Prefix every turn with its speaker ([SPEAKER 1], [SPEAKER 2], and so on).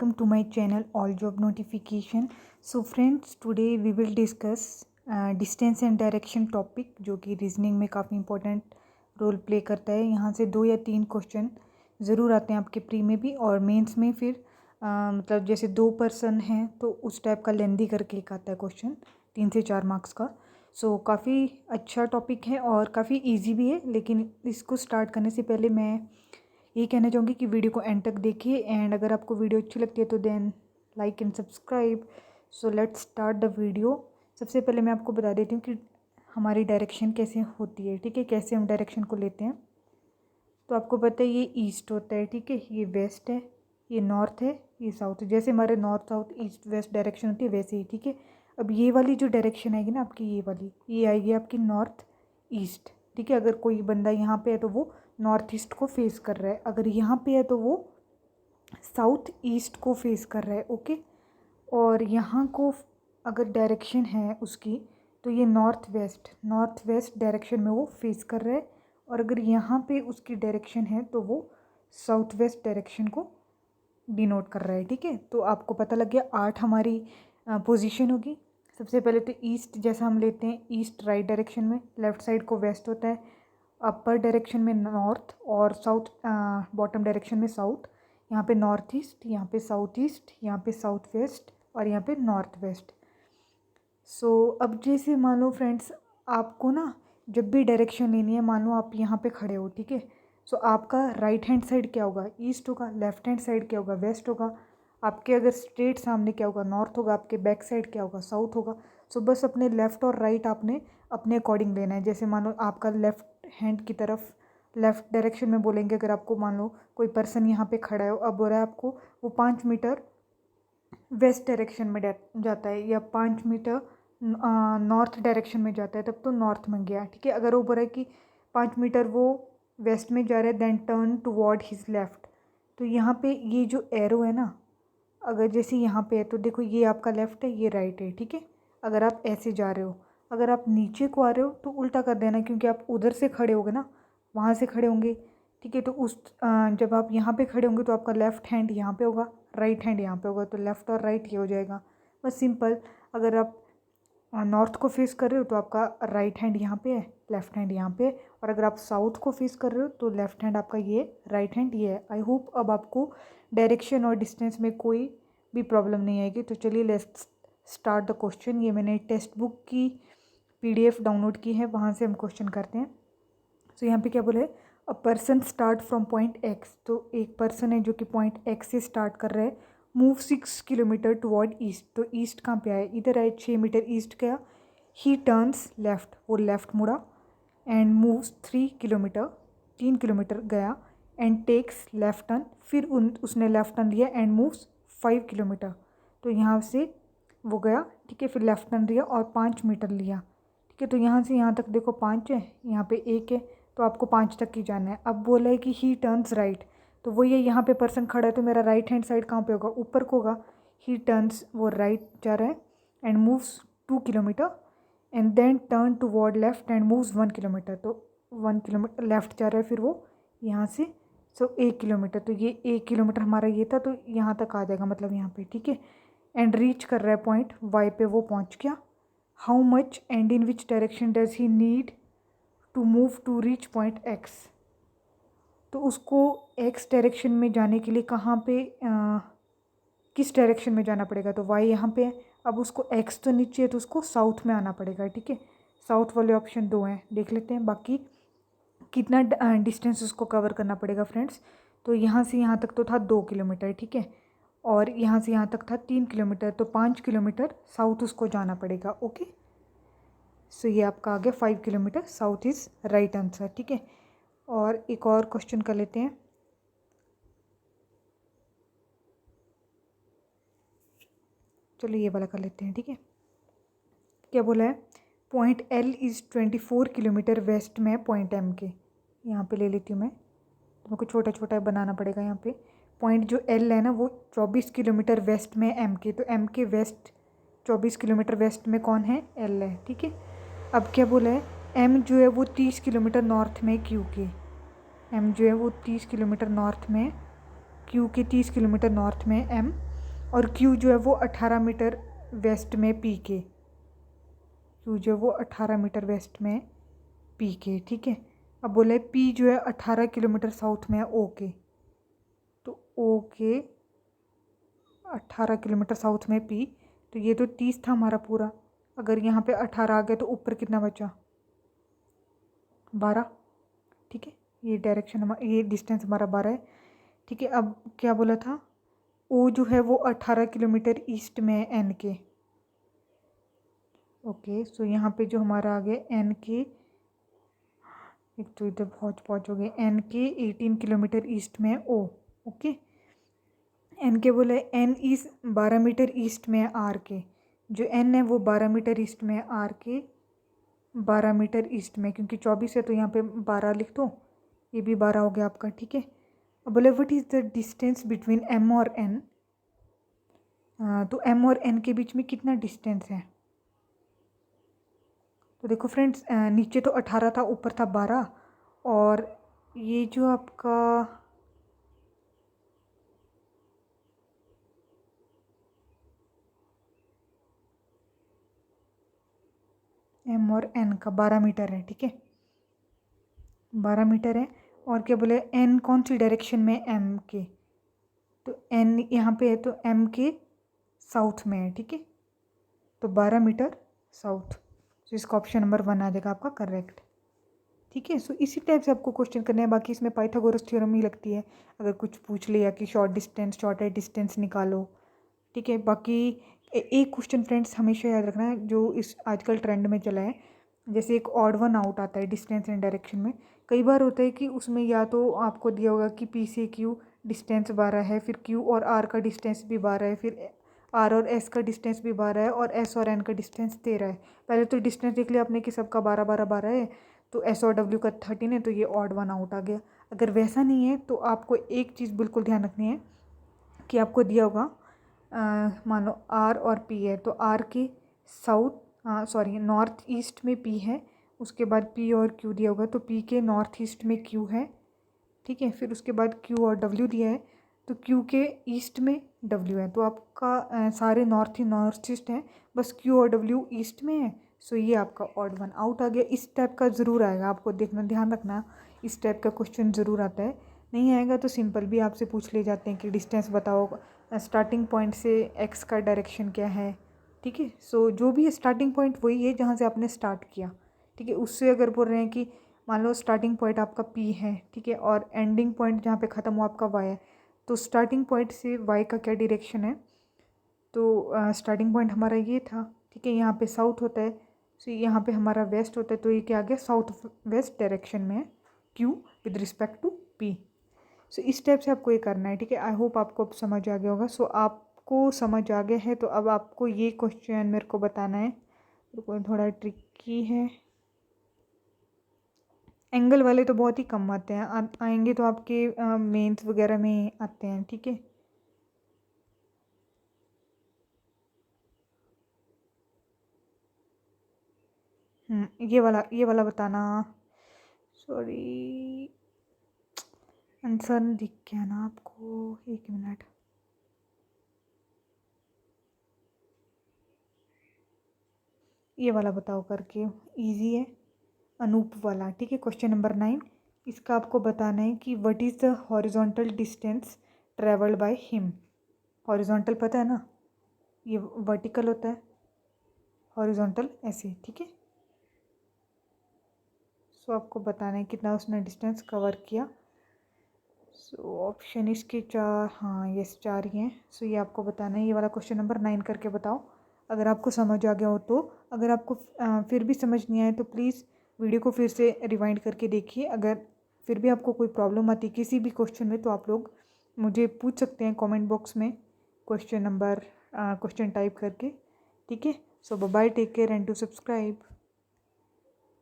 [SPEAKER 1] Welcome to my channel All Job Notification. So friends, today we will discuss distance and direction topic, जो कि reasoning में काफ़ी important role play करता है. यहाँ से 2 या 3 क्वेश्चन ज़रूर आते हैं आपके प्री में भी और मेंस में. फिर मतलब जैसे 2 पर्सन हैं तो उस टाइप का लेंदी करके एक आता है क्वेश्चन 3 से 4 मार्क्स का. सो काफ़ी अच्छा टॉपिक है और काफ़ी ईजी भी है. लेकिन इसको स्टार्ट करने से पहले मैं ये कहना चाहूँगी कि वीडियो को एंड तक देखिए एंड अगर आपको वीडियो अच्छी लगती है तो then like and subscribe. So let's start the video. सबसे पहले मैं आपको बता देती हूँ कि हमारी डायरेक्शन कैसे होती है. ठीक है, कैसे हम डायरेक्शन को लेते हैं. तो आपको पता है ये ईस्ट होता है. ठीक है, ये वेस्ट है, ये नॉर्थ है, ये साउथ है. जैसे हमारे north south east west direction होती है वैसे ही. ठीक है, अब ये वाली जो डायरेक्शन आएगी ना आपकी, ये वाली ये आएगी आपकी नॉर्थ ईस्ट. ठीक है, अगर कोई बंदा यहाँ पे है तो वो नॉर्थ ईस्ट को फेस कर रहा है. अगर यहाँ पे है तो वो साउथ ईस्ट को फेस कर रहा है. ओके, और यहाँ को अगर डायरेक्शन है उसकी तो ये नॉर्थ वेस्ट डायरेक्शन में वो फेस कर रहा है. और अगर यहाँ पे उसकी डायरेक्शन है तो वो साउथ वेस्ट डायरेक्शन को डिनोट कर रहा है. ठीक है, तो आपको पता लग गया 8 हमारी पोजीशन होगी. सबसे पहले तो ईस्ट जैसा हम लेते हैं, ईस्ट राइट डायरेक्शन में, लेफ़्ट साइड को वेस्ट होता है, अपर डायरेक्शन में नॉर्थ और साउथ बॉटम डायरेक्शन में साउथ. यहाँ पे नॉर्थ ईस्ट, यहाँ पे साउथ ईस्ट, यहाँ पे साउथ वेस्ट और यहाँ पे नॉर्थ वेस्ट. सो अब जैसे मान लो फ्रेंड्स, आपको ना जब भी डायरेक्शन लेनी है, मान लो आप यहाँ पे खड़े हो. ठीक है, सो आपका राइट हैंड साइड क्या होगा, ईस्ट होगा. लेफ्ट हैंड साइड क्या होगा, वेस्ट होगा. आपके अगर स्ट्रेट सामने क्या होगा, नॉर्थ होगा. आपके बैक साइड क्या होगा, साउथ होगा. सो बस अपने लेफ़्ट और राइट आपने अपने अकॉर्डिंग लेना है. जैसे मान लो आपका लेफ़्ट हैंड की तरफ लेफ़्ट डायरेक्शन में बोलेंगे. अगर आपको मान लो कोई पर्सन यहाँ पे खड़ा है, अब हो रहा है आपको वो 5 मीटर वेस्ट डायरेक्शन में जाता है या 5 मीटर नॉर्थ डायरेक्शन में जाता है, तब तो नॉर्थ में गया. ठीक है, अगर वो बोल रहा है कि 5 मीटर वो वेस्ट में जा रहा है, then turn toward his left. तो यहाँ पे ये जो एरो है ना, अगर जैसे यहाँ पे है तो देखो ये आपका लेफ़्ट है, ये राइट है. ठीक है, अगर आप ऐसे जा रहे हो, अगर आप नीचे को आ रहे हो तो उल्टा कर देना, क्योंकि आप उधर से खड़े होगे ना, वहाँ से खड़े होंगे. ठीक है, तो जब आप यहाँ पे खड़े होंगे तो आपका लेफ़्ट हैंड यहाँ पे होगा, राइट हैंड यहाँ पे होगा. तो लेफ़्ट और राइट ये हो जाएगा, बस सिंपल. अगर आप नॉर्थ को फेस कर रहे हो तो आपका राइट हैंड यहाँ पे है, लेफ़्ट हैंड यहाँ पे है. और अगर आप साउथ को फेस कर रहे हो तो लेफ़्ट हैंड आपका ये, राइट हैंड ये है. आई होप अब आपको डायरेक्शन और डिस्टेंस में कोई भी प्रॉब्लम नहीं आएगी. तो चलिए लेट्स स्टार्ट द क्वेश्चन. ये मैंने टेक्स्ट बुक की PDF डाउनलोड की है, वहाँ से हम क्वेश्चन करते हैं. सो यहाँ पे क्या बोला है, a person start from point X. तो एक पर्सन है जो कि पॉइंट एक्स से स्टार्ट कर रहा है. Move 6 kilometre toward east. तो ईस्ट कहाँ पे आया, इधर आए 6 मीटर ईस्ट गया. ही टर्न्स लेफ्ट, वो लेफ्ट मुड़ा. एंड मूव्स 3 किलोमीटर, 3 किलोमीटर गया. एंड टेक्स लेफ्ट टर्न, फिर उसने लेफ्ट टर्न लिया. And moves 5 kilometre. तो यहाँ से वो गया. ठीक है, फिर लेफ्ट टर्न लिया और 5 मीटर लिया. ठीक है, तो यहाँ से यहाँ तक देखो 5 है, यहाँ पे 1 है, तो आपको 5 तक ही जाना है. अब बोला है कि ही टर्न्स राइट, तो वो ये यहाँ पे पर्सन खड़ा है तो मेरा राइट हैंड साइड कहाँ पे होगा, ऊपर को होगा. ही टर्न्स, वो राइट जा रहा है. And moves 2 kilometre. And then turn toward left and moves 1 kilometre. तो 1 किलोमीटर लेफ्ट जा रहा है, फिर वो यहाँ से. सो 1 किलोमीटर, तो ये 1 किलोमीटर हमारा ये था, तो यहाँ तक आ जाएगा, मतलब यहाँ पे. ठीक है, एंड रीच कर रहा है पॉइंट वाई पे, वो पहुँच गया. How much and in which direction does he need to move to reach point X. तो उसको एक्स डायरेक्शन में जाने के लिए कहाँ पे किस डायरेक्शन में जाना पड़ेगा, तो वाई यहाँ पे है. अब उसको एक्स तो नीचे है तो उसको साउथ में आना पड़ेगा. ठीक है, साउथ वाले ऑप्शन 2 हैं, देख लेते हैं. बाकी कितना डिस्टेंस उसको कवर करना पड़ेगा फ्रेंड्स. तो यहाँ से यहाँ तक तो था 2 किलोमीटर. ठीक है, और यहाँ से यहाँ तक था 3 किलोमीटर, तो 5 किलोमीटर साउथ उसको जाना पड़ेगा. ओके, सो ये आपका आ गया 5 kilometre. South is right answer. ठीक है, और एक और क्वेश्चन कर लेते हैं. चलो ये वाला कर लेते हैं. ठीक है, क्या बोला है, point L is 24 kilometre west में पॉइंट M के. यहाँ पे ले लेती हूँ मैं, तो मेरे को छोटा छोटा बनाना पड़ेगा. यहाँ पे पॉइंट जो L है ना वो 24 किलोमीटर वेस्ट में M के. तो M के वेस्ट 24 किलोमीटर वेस्ट में कौन है, L है. ठीक है, अब क्या बोला है, M जो है वो 30 किलोमीटर नॉर्थ में Q के. M जो है वो 30 किलोमीटर नॉर्थ में, Q के 30 किलोमीटर नॉर्थ में M. और क्यू जो है वो 18 मीटर वेस्ट में पी के, क्यू जो है वो 18 मीटर वेस्ट में पी के, ठीक है। अब बोला है पी जो है 18 किलोमीटर साउथ में है ओ के, तो ओ के 18 किलोमीटर साउथ में पी, तो ये तो 30 था हमारा पूरा। अगर यहाँ पे 18 आ गया तो ऊपर कितना बचा, 12, ठीक है। ये डायरेक्शन हमारा, ये डिस्टेंस हमारा 12 है, ठीक है। अब क्या बोला था, ओ जो है वो 18 किलोमीटर ईस्ट में है एन के। ओके, सो यहाँ पे जो हमारा आ गया एन के, एक तो इधर पहुँच हो गए, एन के 18 किलोमीटर ईस्ट में है ओ। ओके, एन के बोले एन इस 12 मीटर ईस्ट में है आर के, जो एन है वो 12 मीटर ईस्ट में है आर के, 12 मीटर ईस्ट में, क्योंकि 24 है तो यहाँ पे 12 लिख दो, ये भी 12 हो गया आपका, ठीक है। अब बोले what is the distance between M और एन, तो एम और एन के बीच में कितना डिस्टेंस है। तो देखो फ्रेंड्स, नीचे तो 18 था, ऊपर था 12, और ये जो आपका एम और एन का 12 मीटर है, ठीक है, 12 मीटर है। और क्या बोले, एन कौन सी डायरेक्शन में, एम के, तो एन यहाँ पे है तो एम के साउथ में है, ठीक है, तो 12 मीटर साउथ, तो इसका ऑप्शन नंबर 1 आ जाएगा आपका करेक्ट, ठीक है। सो इसी टाइप से आपको क्वेश्चन करने हैं, बाकी इसमें पाइथागोरस थ्योरम ही लगती है, अगर कुछ पूछ लिया कि शॉर्ट डिस्टेंस शॉर्टर डिस्टेंस निकालो, ठीक है। बाकी एक क्वेश्चन फ्रेंड्स हमेशा याद रखना है जो इस आजकल ट्रेंड में चला है, जैसे एक ऑड वन आउट आता है डिस्टेंस एंड डायरेक्शन में, कई बार होता है कि उसमें या तो आपको दिया होगा कि पी से क्यू डिस्टेंस 12 है, फिर क्यू और आर का डिस्टेंस भी 12 है, फिर आर और एस का डिस्टेंस भी 12 है, और एस और एन का डिस्टेंस 13 है। पहले तो डिस्टेंस देख लिया आपने कि सबका 12 12 12 है, तो एस और डब्ल्यू का 13 है, तो ये ऑड वन आउट आ गया। अगर वैसा नहीं है तो आपको एक चीज़ बिल्कुल ध्यान रखनी है कि आपको दिया होगा, मान लो आर और पी है, तो आर के नॉर्थ ईस्ट में पी है, उसके बाद पी और क्यू दिया होगा, तो पी के नॉर्थ ईस्ट में क्यू है, ठीक है। फिर उसके बाद क्यू और डब्ल्यू दिया है, तो क्यू के ईस्ट में डब्ल्यू है, तो आपका सारे नॉर्थ ईस्ट हैं, बस क्यू और डब्ल्यू ईस्ट में है, सो ये आपका ऑड वन आउट आ गया। इस टाइप का ज़रूर आएगा, आपको देखना, ध्यान रखना, इस टाइप का क्वेश्चन ज़रूर आता है। नहीं आएगा तो सिंपल भी आपसे पूछ ले जाते हैं कि डिस्टेंस बताओ, स्टार्टिंग पॉइंट से एक्स का डायरेक्शन क्या है, ठीक है। सो जो भी स्टार्टिंग पॉइंट वही है जहाँ से आपने स्टार्ट किया, ठीक है। उससे अगर बोल रहे हैं कि मान लो स्टार्टिंग पॉइंट आपका पी है, ठीक है, और एंडिंग पॉइंट जहाँ पे ख़त्म हुआ आपका वाई है, तो स्टार्टिंग पॉइंट से वाई का क्या डायरेक्शन है, तो स्टार्टिंग पॉइंट हमारा ये था, ठीक है, यहाँ पे साउथ होता है, सो यहाँ पे हमारा वेस्ट होता है, तो ये क्या आ गया, साउथ वेस्ट डायरेक्शन में है Q with respect to P. So इस टाइप से आपको ये करना है, ठीक है। आई होप आपको अब समझ आ गया होगा। सो आपको समझ आ गया है तो अब आपको ये क्वेश्चन मेरे को बताना है, तो थोड़ा ट्रिकी है, एंगल वाले तो बहुत ही कम आते हैं, आएंगे तो आपके मेंस वगैरह में आते हैं, ठीक है। ये वाला बताना, सॉरी आंसर दिख गया ना आपको, एक मिनट, ये वाला बताओ करके, इजी है, अनूप वाला, ठीक है। क्वेश्चन नंबर 9, इसका आपको बताना है कि what is the horizontal distance travelled by him. Horizontal पता है ना, ये वर्टिकल होता है, हॉरिजॉन्टल ऐसे, ठीक है। सो आपको बताना है कितना उसने डिस्टेंस कवर किया। सो ऑप्शन इसके 4, हाँ यस 4 ही हैं। सो ये आपको बताना है, ये वाला क्वेश्चन नंबर 9 करके बताओ अगर आपको समझ आ गया हो तो। अगर आपको फिर भी समझ नहीं आए तो प्लीज़ वीडियो को फिर से रिवाइंड करके देखिए। अगर फिर भी आपको कोई प्रॉब्लम आती है किसी भी क्वेश्चन में तो आप लोग मुझे पूछ सकते हैं कमेंट बॉक्स में, क्वेश्चन टाइप करके, ठीक है। So bye, take care and to subscribe.